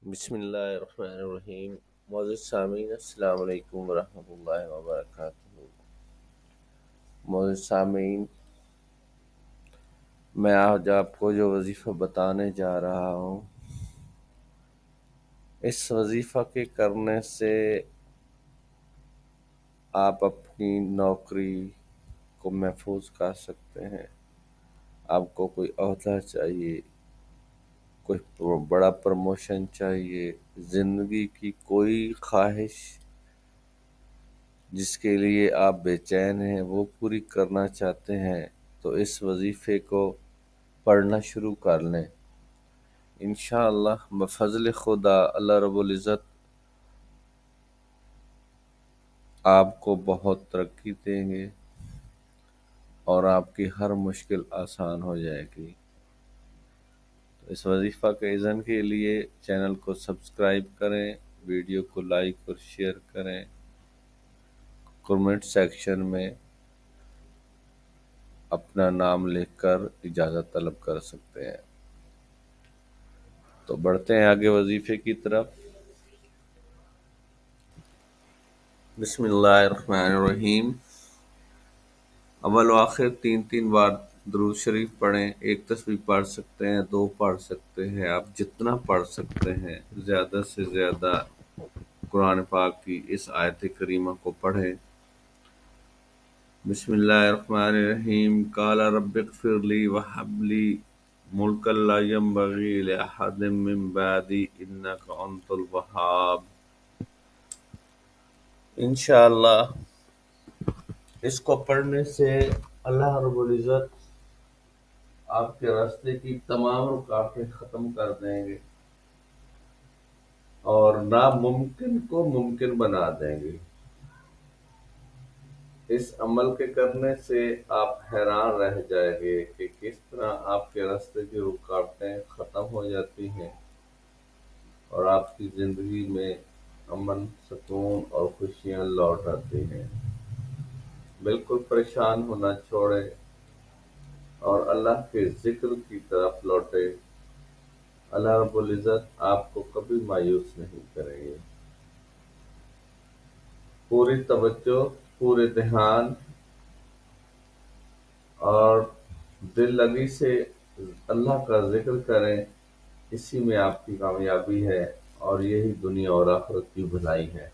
بسم اللہ الرحمن الرحیم۔ معزز سامعین، السلام علیکم ورحمۃ اللہ وبرکاتہ۔ معزز سامعین، میں آج آپ کو جو وظیفہ بتانے جا رہا ہوں، اس وظیفہ کے کرنے سے آپ اپنی نوکری کو محفوظ کر سکتے ہیں۔ آپ کو کوئی عہدہ چاہیے، کوئی بڑا پروموشن چاہیے، زندگی کی کوئی خواہش جس کے لیے آپ بے چین ہیں وہ پوری کرنا چاہتے ہیں، تو اس وظیفے کو پڑھنا شروع کر لیں۔ انشاءاللہ بفضل خدا اللہ رب العزت آپ کو بہت ترقی دیں گے اور آپ کی ہر مشکل آسان ہو جائے گی۔ تو اس وظیفہ کے اذن کے لیے چینل کو سبسکرائب کریں، ویڈیو کو لائک اور شیئر کریں، کمنٹ سیکشن میں اپنا نام لکھ کر اجازت طلب کر سکتے ہیں۔ تو بڑھتے ہیں آگے وظیفے کی طرف۔ بسم اللہ الرحمن الرحیم۔ اول و آخر تین بار درود شریف پڑھیں۔ ایک تسبیح پڑھ سکتے ہیں، دو پڑھ سکتے ہیں، آپ جتنا پڑھ سکتے ہیں زیادہ سے زیادہ قرآن پاک کی اس آیت کریمہ کو پڑھیں۔ بسم اللہ الرحمن الرحیم۔ قال رب اغفر لی وہب لی ملکا لا ينبغی لأحد من بعدی انک انت الوہاب۔ انشاءاللہ اس کو پڑھنے سے اللہ رب العزت آپ کے راستے کی تمام رکاوٹیں ختم کر دیں گے اور ناممکن کو ممکن بنا دیں گے۔ اس عمل کے کرنے سے آپ حیران رہ جائیں گے کہ کس طرح آپ کے راستے کی رکاوٹیں ختم ہو جاتی ہیں اور آپ کی زندگی میں امن، سکون اور خوشیاں لوٹ آتی ہیں۔ بالکل پریشان ہونا چھوڑے اور اللہ کے ذکر کی طرف لوٹے۔ اللہ رب العزت آپ کو کبھی مایوس نہیں کریں گے۔ پوری توجہ، پورے دھیان اور دل لگی سے اللہ کا ذکر کریں، اسی میں آپ کی کامیابی ہے اور یہی دنیا اور آخرت کی بھلائی ہے۔